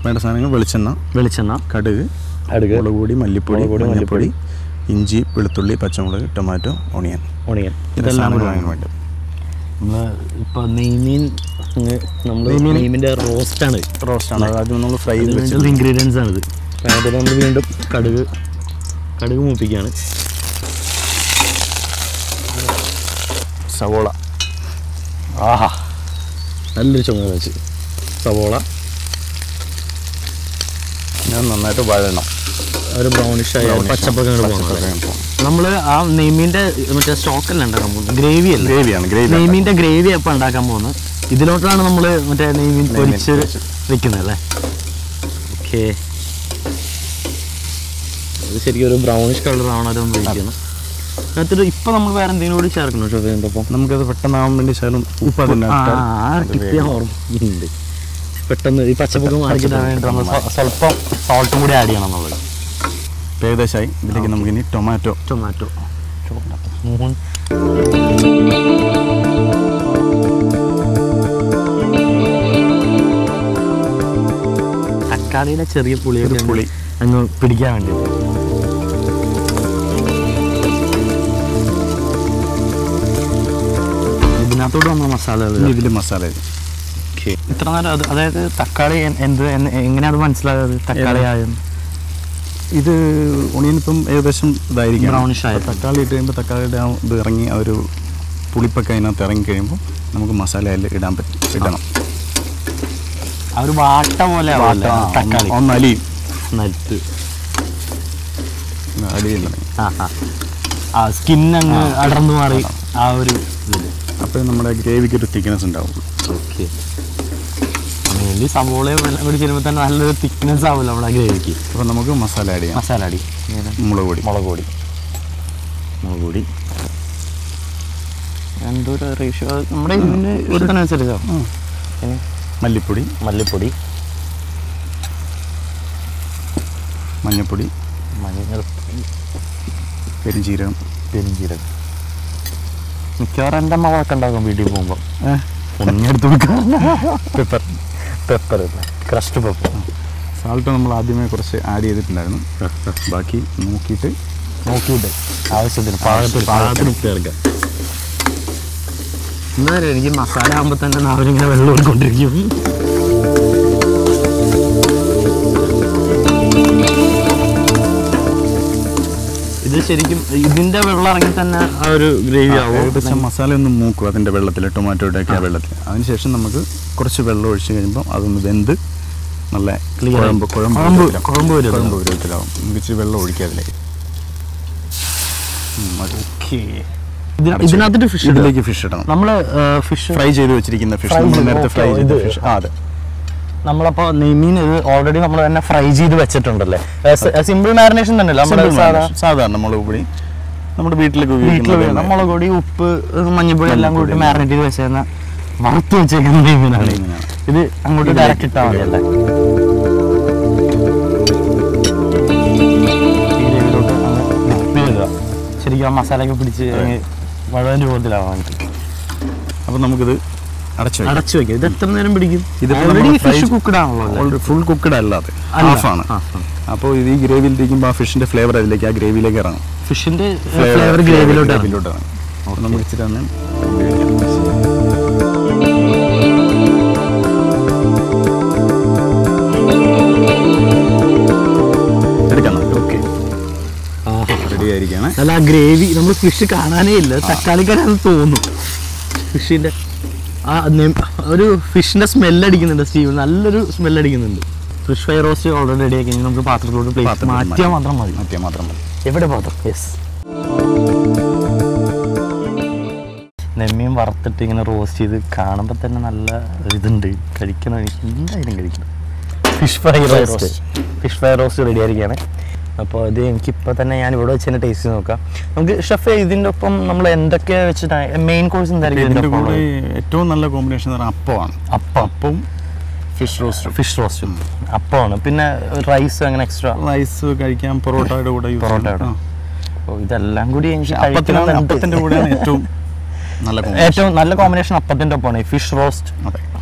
വേണ്ട സാധനങ്ങൾ വെളിച്ചെണ്ണ കടുക് മുളക് പൊടി മല്ലിപ്പൊടി ഇഞ്ചി വെളുത്തുള്ളി പച്ചമുളക് ടൊമാറ്റോ ഓണിയൻ ഇതെല്ലാം വേണ്ട. നമ്മൾ ഇപ്പോൾ നെയ്മീൻ്റെ റോസ്റ്റാണ് ആദ്യം നമ്മൾ ഫ്രൈ ചെയ്ത് ഇൻഗ്രീഡിയൻസ് ആണിത്. അതിൽ നമ്മൾ വീണ്ടും കടുക് മൂപ്പിക്കുകയാണ്. സവോള നല്ലൊരു ചുമ വെച്ച് സവോള ഞാൻ നന്നായിട്ട് വഴണം. ഒരു ബ്രൗണിഷ് ആയ പച്ചപ്പൊക്കെ നമ്മൾ ആ നെയ്മീൻ്റെ മറ്റേ സ്റ്റോക്കല്ല ഉണ്ടാക്കാൻ പോകുന്നത്, ഗ്രേവിയാണ് നെയ്മീൻ്റെ ഗ്രേവി അപ്പം ഉണ്ടാക്കാൻ പോകുന്നത്. ഇതിലോട്ടാണ് നമ്മൾ മറ്റേ നെയ്മീൻ പൊരിച്ച് വെക്കുന്നത് അല്ലേ? ഓക്കെ, അത് ശരിക്കും ഒരു ബ്രൗണിഷ് കളറാണ് അത് ഉപയോഗിക്കുന്നത്. അതിനകത്ത് ഇപ്പം നമ്മൾ വേറെ എന്തെങ്കിലും കൂടി ചേർക്കണം ഷോപ്പ് ചെയ്യുമ്പോൾ നമുക്കത് പെട്ടെന്നാവാൻ വേണ്ടി ശകലം ഉപ്പ് ഓർമ്മയുണ്ട്. പെട്ടെന്ന് ഈ പച്ചപ്പൊക്കെ മാറിക്കിട്ടാൻ വേണ്ടി നമ്മൾ സ്വല്പം സോൾട്ടും കൂടി ആഡ് ചെയ്യണം എന്നുള്ളത്. ഏകദേശമായി ഇതിലേക്ക് നമുക്കിനി ടൊമാറ്റോ തക്കാളിയുടെ ചെറിയ പുളി അങ്ങ് പിടിക്കാൻ വേണ്ടി ഇതിനകത്തോട്ട് നമ്മൾ മസാല ഇത്ര നേരം അതായത് തക്കാളി എങ്ങനെയാണ് അത് മനസ്സിലായത് തക്കാളി ആയെന്ന്? ഇത് ഒണിയനിപ്പം ഏകദേശം ഇതായിരിക്കും ബ്രൗണിഷ് ആയ തക്കാളി ഇട്ട് കഴിയുമ്പോൾ തക്കാളിയുടെ ഇത് ഇറങ്ങി ആ ഒരു പുളിപ്പൊക്കെ അതിനകത്ത് ഇറങ്ങി കഴിയുമ്പോൾ നമുക്ക് മസാല അതിൽ ഇടണം. ആ ഒരു വാട്ട പോലെ തക്കാളി ഒന്നലിയും സ്കിൻ അങ്ങ് അടർന്നു മാറി ആ ഒരു ഇത്. അപ്പോൾ നമ്മുടെ ഗ്രേവിക്ക് ഒരു തിക്നെസ് ഉണ്ടാവും. ഓക്കെ, മെയിൻലി സവോളയും എല്ലാം കൂടി ചെയ്യുമ്പോൾ തന്നെ നല്ലൊരു തിക്നെസ് ആവില്ല നമ്മുടെ ഗ്രേവിക്ക്. അപ്പോൾ നമുക്ക് മസാല ആഡ് ചെയ്യാം. മുളക് പൊടി എന്തോരു റേഷ്യോ നമ്മുടെ ഇതിന് അനുസരിച്ചോ? മല്ലിപ്പൊടി മഞ്ഞൾപ്പൊടി പെരിഞ്ചീരകം മിക്കവാറും എൻ്റെ അമ്മ വഴക്കം ഉണ്ടാകും വീട്ടിൽ പോകുമ്പോൾ. ഒന്നെടുത്ത് കൊടുക്കുക പെപ്പർ ക്രസ്റ്റ് പെപ്പർ. സാൾട്ട് നമ്മൾ ആദ്യമേ കുറച്ച് ആഡ് ചെയ്തിട്ടുണ്ടായിരുന്നു. ബാക്കി നോക്കിയിട്ട് ആവശ്യത്തിന് പാകത്തിന് ഉപ്പ് ചേർക്കുക. എന്താ പറയുക, എനിക്ക് മസാല ആകുമ്പോൾ തന്നെ നാവിലിങ്ങനെ വെള്ളം ഓടിക്കൊണ്ടിരിക്കും. ഇത് ശരിക്കും ഇതിൻ്റെ വെള്ളം ഇറങ്ങി തന്നെ ആ ഒരു ഗ്രേവി ആവും. ഏകദേശം മസാല ഒന്ന് മൂക്കും അതിൻ്റെ വെള്ളത്തിൽ, ടൊമാറ്റോയുടെ ഒക്കെ ആ വെള്ളത്തിൽ. അതിനുശേഷം നമുക്ക് കുറച്ച് വെള്ളം ഒഴിച്ച് കഴിയുമ്പോൾ അതൊന്ന് വെന്ത് നല്ല കുഴമ്പ് പരുവത്തിലാവും. നമുക്ക് ഇച്ചിരി വെള്ളം ഒഴിക്കുക അതിലേക്ക്. ഇതിനകത്ത് ഫിഷ് ഇടണം. നമ്മൾ ഫിഷ് ഫ്രൈ ചെയ്ത് വെച്ചിരിക്കുന്ന ഫിഷ് നേരത്തെ ഫ്രൈ ചെയ്ത ഫിഷ്. അതെ, നമ്മളപ്പോൾ നെയ്മീൻ ഇത് ഓൾറെഡി നമ്മൾ തന്നെ ഫ്രൈ ചെയ്ത് വെച്ചിട്ടുണ്ടല്ലേ? സിമ്പിൾ മാരിനേഷൻ തന്നെയല്ല സാധാരണ മുളക് പൊടി നമ്മുടെ വീട്ടിലേക്ക് മുളക് പൊടി ഉപ്പ് മഞ്ഞൾപ്പൊടി എല്ലാം കൂടി മാരിനേറ്റ് ചെയ്ത് വെച്ചേന്ന വറുത്ത് വെച്ചേക്കുന്ന നെയ്മീനാണ്. ഇത് അങ്ങോട്ട് ഡയറക്റ്റ് ഇട്ടാൽ മതിയല്ലേ? ശരിക്കും ആ മസാലയൊക്കെ പിടിച്ച് വളരെ രൂപത്തിലാവാൻ. അപ്പം നമുക്കിത് അടച്ചു വെക്കാം. ഇത് എത്ര നേരം പിടിക്കും? ഇത് ഫുൾ കുക്ക്ഡ് അല്ലാതെ ഹാഫാണ്. അപ്പോൾ ഇത് ഈ ഗ്രേവിയിലിരിക്കുമ്പോൾ ആ ഫിഷിന്റെ ഫ്ലേവർ അതിലേക്ക് ആ ഗ്രേവിയിലേക്ക് ഇറങ്ങും. ഫിഷിന്റെ ഫ്ലേവർ ഗ്രേവിയിലോട്ട് ഇറങ്ങും. നമുക്ക് ഇച്ചിരി തന്നെ എടുക്കണം. ഓക്കെ, റെഡി ആയിരിക്കണം. അല്ല, ആ ഗ്രേവി നമ്മൾ ഫിഷ് കാണാനേ ഇല്ല, തക്കാളിക്കരാന്ന് തോന്നും. ഫിഷിന്റെ ആ ഒരു ഫിഷിന്റെ സ്മെല്ലടിക്കുന്നുണ്ട് സ്റ്റീവ്, നല്ലൊരു സ്മെല്ലടിക്കുന്നുണ്ട്. Fish fry roast already ready ആക്കി നമുക്ക് പാത്രത്തിലോട്ട് മാറ്റിയാൽ മാത്രം മതി. എവിടെ പാത്രം? യെസ്. നെമ്മീൻ വറുത്തിട്ട് ഇങ്ങനെ റോസ്റ്റ് ചെയ്ത് കാണുമ്പോൾ തന്നെ നല്ല ഇതുണ്ട്. കഴിക്കണം, എനിക്ക് എന്തായാലും കഴിക്കണം. ഫിഷ് ഫ്രൈ റോസ്റ്റ് റെഡി ആയിരിക്കുകയാണ്. അപ്പോൾ ഇത് എനിക്കിപ്പോൾ തന്നെ ഞാൻ ഇവിടെ വെച്ച് തന്നെ ടേസ്റ്റ് നോക്കാം. നമുക്ക് ഷെഫ് ഇതിൻ്റെ ഒപ്പം നമ്മൾ എന്തൊക്കെ വെച്ചിട്ടാണ് മെയിൻ കോഴ്സ് എന്തായിരിക്കും? ഏറ്റവും നല്ല കോമ്പിനേഷൻ അപ്പമാണ്. അപ്പം ഫിഷ് റോസ്റ്റും അപ്പമാണ്. പിന്നെ റൈസ് അങ്ങനെ എക്സ്ട്രാ റൈസ് കഴിക്കാം, പൊറോട്ടയുടെ കൂടെ. അപ്പോൾ ഇതെല്ലാം കൂടി എനിക്ക് അപ്പത്തിൻ്റെ കൂടെയാണ് ഏറ്റവും നല്ല കോമ്പിനേഷൻ അപ്പത്തിൻ്റെ ഒപ്പമാണ് ഫിഷ് റോസ്റ്റ്.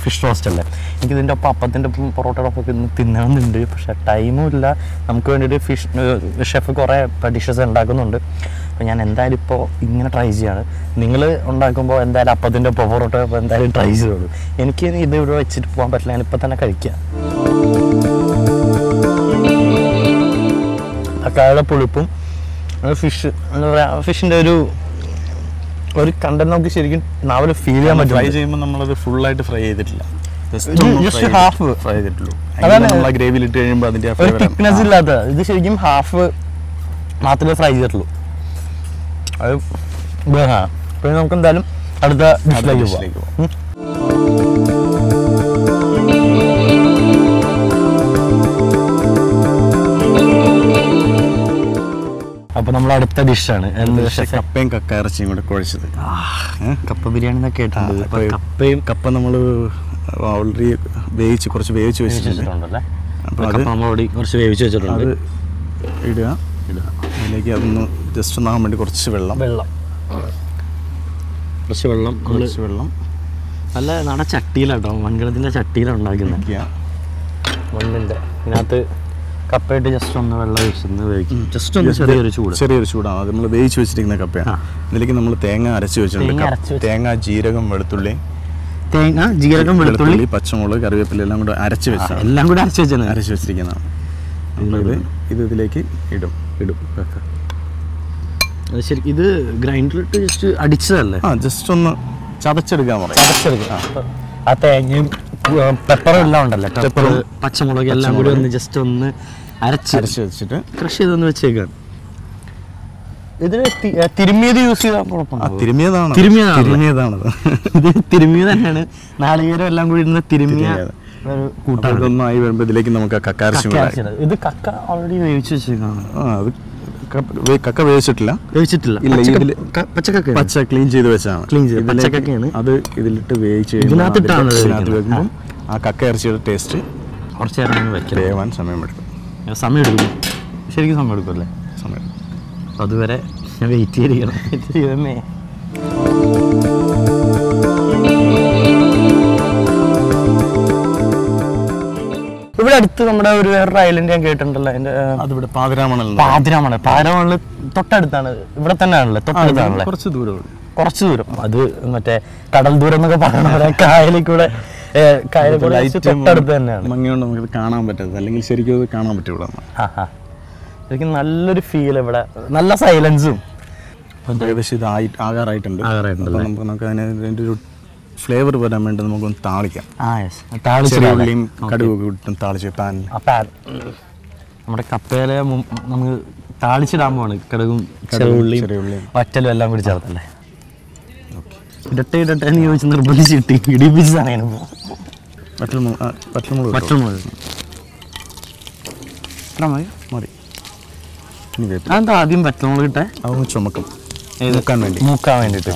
ഫിഷ് റോസ്റ്റ് അല്ലേ. എനിക്കിതിൻ്റെ ഒപ്പം അപ്പത്തിൻ്റെ ഒപ്പം പൊറോട്ടയുടെ ഒപ്പം ഇന്ന് തിന്നണമെന്നുണ്ട്. പക്ഷേ ടൈമും ഇല്ല. നമുക്ക് വേണ്ടിയിട്ട് ഷെഫ് കുറേ ഡിഷസ് ഉണ്ടാക്കുന്നുണ്ട്. അപ്പോൾ ഞാൻ എന്തായാലും ഇപ്പോൾ ഇങ്ങനെ ട്രൈ ചെയ്യാണ്. നിങ്ങൾ ഉണ്ടാക്കുമ്പോൾ എന്തായാലും അപ്പത്തിൻ്റെ ഒപ്പം പൊറോട്ട ഒപ്പം എന്തായാലും ട്രൈ ചെയ്തോളൂ. എനിക്ക് ഇത് ഇവിടെ വെച്ചിട്ട് പോകാൻ പറ്റില്ല. ഞാനിപ്പോൾ തന്നെ കഴിക്കാം. തക്കാളിയുടെ പുളിപ്പും ഫിഷ് എന്താ പറയുക, ഫിഷിൻ്റെ ഒരു കണ്ടന്റ് നമുക്ക് ശരിക്കും നാവിൽ ഫീൽ ചെയ്യാൻ പറ്റും. ഫ്രൈ ചെയ്യുമ്പോൾ നമ്മളത് ഫുള്ളായിട്ട് ഫ്രൈ ചെയ്തിട്ടില്ല, ജസ്റ്റ് ഹാഫ് ഫ്രൈ ചെയ്തിട്ടുള്ളൂ. അതാണ് ഗ്രേവിയിലിട്ട് കഴിയുമ്പോൾ അതിൻ്റെ ഒരു തിക്നെസ് ഇല്ലാത്ത ഇത് ശരിക്കും ഹാഫ് മാത്രമേ ഫ്രൈ ചെയ്തിട്ടുള്ളൂ. അത് പിന്നെ നമുക്ക് എന്തായാലും അടുത്ത ഡിഷിലേക്ക് പോകാം. അപ്പോൾ നമ്മൾ അടുത്ത ഡിഷാണ് കപ്പയും കക്ക ഇറച്ചിയും കൂടെ കുഴച്ചത്. കപ്പ ബിരിയാണി എന്നൊക്കെ കേട്ടിട്ടുണ്ട്. കപ്പ നമ്മൾ ഓൾറെഡി കുറച്ച് വേവിച്ച് വെച്ചിട്ടുണ്ടല്ലേ. അപ്പോൾ അത് നമ്മൾ കുറച്ച് വേവിച്ച് വെച്ചിട്ടുണ്ട്. അത് ഇടുക. അതിലേക്ക് അതൊന്ന് ജസ്റ്റ് ഒന്നാകാൻ വേണ്ടി കുറച്ച് വെള്ളം നല്ല നാടൻ ചട്ടിയിലാട്ടോ, മൺകലത്തിൻ്റെ ചട്ടിയിലാണ് ഉണ്ടാക്കുന്നത്. മണ്ണിൻ്റെ ഇതിനകത്ത് കപ്പയിട്ട് ജസ്റ്റ് ഒന്ന് വെള്ളം ഒഴിച്ചൊന്ന് വേവിക്കും. ജസ്റ്റ് ഒന്ന് ചെറിയൊരു ചൂടാണ്. അത് നമ്മൾ വേവിച്ച് വെച്ചിരിക്കുന്ന കപ്പയാണ്. ഇതിലേക്ക് നമ്മൾ തേങ്ങ അരച്ച് വെച്ചിട്ടുണ്ട്. തേങ്ങ, ജീരകം, വെളുത്തുള്ളി, പച്ചമുളക്, കറിവേപ്പില എല്ലാം കൂടെ അരച്ച് വെച്ചിരിക്കുന്നതാണ്. ഇത് ഇതിലേക്ക് ഇടും. ശരി, ഇത് ഗ്രൈൻഡറിലിട്ട് ജസ്റ്റ് അടിച്ചതല്ലേ? ജസ്റ്റ് ഒന്ന് ചതച്ചെടുക്കാൻ പറയും. ആ തേങ്ങയും പെപ്പറും എല്ലാം ഉണ്ടല്ലോ, പെപ്പറും പച്ചമുളക് എല്ലാം കൂടി ഒന്ന് ജസ്റ്റ് ഒന്ന് അരച്ച് വെച്ചിട്ട് ക്രഷ് ചെയ്തൊന്ന് വെച്ചേക്കാണ്. ഇതിന് തിരുമ്മിയത് യൂസ് ചെയ്താൽ കുഴപ്പമില്ല. തിരുമിയതാണ് ഇത് തിരുമ്മിയത് തന്നെയാണ്. നാളികേരം എല്ലാം കൂടി ഇരുന്ന് തിരുമ്മിയ കൂട്ടായി വരുമ്പോൾ ഇതിലേക്ക് നമുക്ക് കക്ക ഇത് കക്ക ഓൾറെഡി വേവിച്ച് വെച്ചേക്കാണ്. കക്ക വേവിച്ചിട്ടില്ല. പച്ച ക്ലീൻ ചെയ്ത് വെച്ചാണ്. അത് ഇതിലിട്ട് വേവിച്ച് വെക്കുമ്പോൾ ആ കക്ക ഇറച്ചിയുടെ ടേസ്റ്റ് കുറച്ച് നേരം വേവാൻ സമയമെടുക്കും. ശരിക്കും സമയം എടുക്കുമല്ലേ? സമയം. അതുവരെ ഞാൻ വെയിറ്റ് ചെയ്യണം. ഇവിടെ അടുത്ത് നമ്മുടെ ഒരു വേറൊരു ഐലൻഡ് ഞാൻ കേട്ടിട്ടുണ്ടല്ലോ. അതിവിടെ പാതിരാമണൽ തൊട്ടടുത്താണ്. ഇവിടെ തന്നെ ആണല്ലേ? തൊട്ടടുത്താണല്ലേ? കുറച്ച് ദൂരം. അത് മറ്റേ കടൽ ദൂരം എന്നൊക്കെ പറയണ കായലിക്കൂടെ തൊട്ടടുത്ത് തന്നെയാണ്. മങ്ങിയോണ്ട് നമുക്ക് കാണാൻ പറ്റരുത്, അല്ലെങ്കിൽ ശരിക്കും അത് കാണാൻ പറ്റും. ശരിക്കും നല്ലൊരു ഫീൽ ഇവിടെ, നല്ല സൈലൻസും. ഏകദേശം ഇത് ആകാറായിട്ടുണ്ട്. നമുക്ക് അതിൻ്റെ ഒരു ഫ്ലേവർ വരാൻ വേണ്ടി നമുക്കൊന്ന് താളിക്കാം. ഉള്ളിയും കടുകൊക്കെ ഇട്ടും താളിച്ച് പാനിൽ. നമ്മുടെ കപ്പയിലെ നമുക്ക് താളിച്ചിടാൻ പോവാണ്. കടുകും ചെറുള്ളിയും വറ്റലും എല്ലാം കൂടി ചേർത്തല്ലേ. ഇടട്ടെ എന്ന് ചോദിച്ച് നിർബന്ധിച്ചിട്ട് ഇടിപ്പിച്ചതാണ്. പച്ചമുളക് മതി. അതെന്താ ആദ്യം പച്ചമുളക് ഇട്ടേ? അതൊന്ന് ചുമക്കും, മൂക്കാൻ വേണ്ടിയിട്ട്.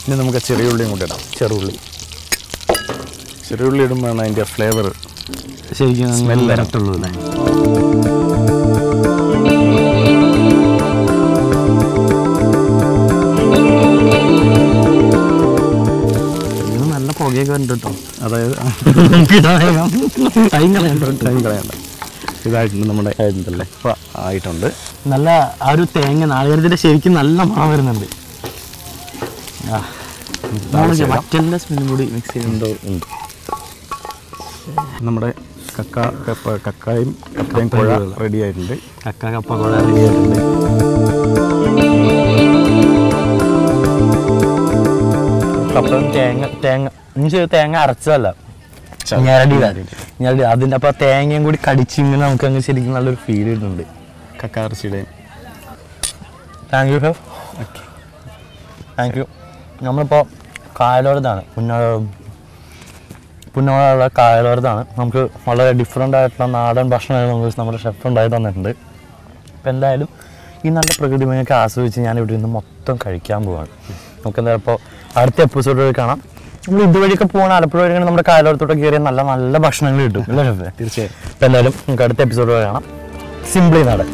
ഇനി നമുക്ക് ചെറിയുള്ളിയും കൂടെ ഇടാം. ചെറിയുള്ളി ഇടുമ്പോഴാണ് അതിൻ്റെ ഫ്ലേവർ ശരിക്കും സ്മെല്ല് വരത്തുള്ളൂ അല്ലേ? ഇത് നല്ല പുകയൊക്കെ ഉണ്ട് കേട്ടോ. അതായത് ടൈം കളയണ്ട. ഇതായിട്ടുണ്ട് നമ്മുടെ ആയിട്ടുണ്ട്. നല്ല ആ ഒരു തേങ്ങ നാളികേരത്തിൻ്റെ ശരിക്കും നല്ല മണം വരുന്നുണ്ട്. വറ്റലിൻ്റെ സ്മെല്ലും കൂടി മിക്സ് ചെയ്യുന്നുണ്ടോ? ഉണ്ട്. നമ്മുടെ കക്കയും കുഴ റെഡി ആയിട്ടുണ്ട്. കപ്പ കുഴ റെഡി ആയിട്ടുണ്ട്. കപ്പയും തേങ്ങ അരച്ചതല്ല, ഞരടി. അതിൻ്റെ അപ്പം തേങ്ങയും കൂടി കടിച്ചിങ്ങനെ നമുക്ക് അങ്ങ് ശരിക്കും നല്ലൊരു ഫീൽ കിട്ടുന്നുണ്ട്. കക്ക ഇറച്ചിയുടെയും. Thank you sir. Thank you. നമ്മളിപ്പോൾ കായലോരത്താണ്, പുന്നോടുള്ള കായലോരത്താണ്. നമുക്ക് വളരെ ഡിഫറെൻ്റ് ആയിട്ടുള്ള നാടൻ ഭക്ഷണങ്ങൾ നമുക്ക് നമ്മുടെ ഷെഫ് ഉണ്ടായി തന്നിട്ടുണ്ട്. അപ്പോൾ എന്തായാലും ഈ നല്ല പ്രകൃതി ഭംഗിയൊക്കെ ആസ്വദിച്ച് ഞാൻ ഇവിടെ നിന്ന് മൊത്തം കഴിക്കാൻ പോവാണ്. നമുക്ക് എന്തായാലും ഇപ്പോൾ അടുത്ത എപ്പിസോഡിൽ കാണാം. നമ്മൾ ഇതുവഴിയൊക്കെ പോകണം, ആലപ്പുഴ വഴിയാണ് നമ്മുടെ കായലോരത്തോട്ട് കയറിയ നല്ല നല്ല ഭക്ഷണങ്ങൾ കിട്ടും അല്ലേ ഷെഫ്? തീർച്ചയായും. അപ്പോൾ എന്തായാലും നമുക്ക് അടുത്ത എപ്പിസോഡിൽ കാണാം. സിംപ്ലി നാടൻ.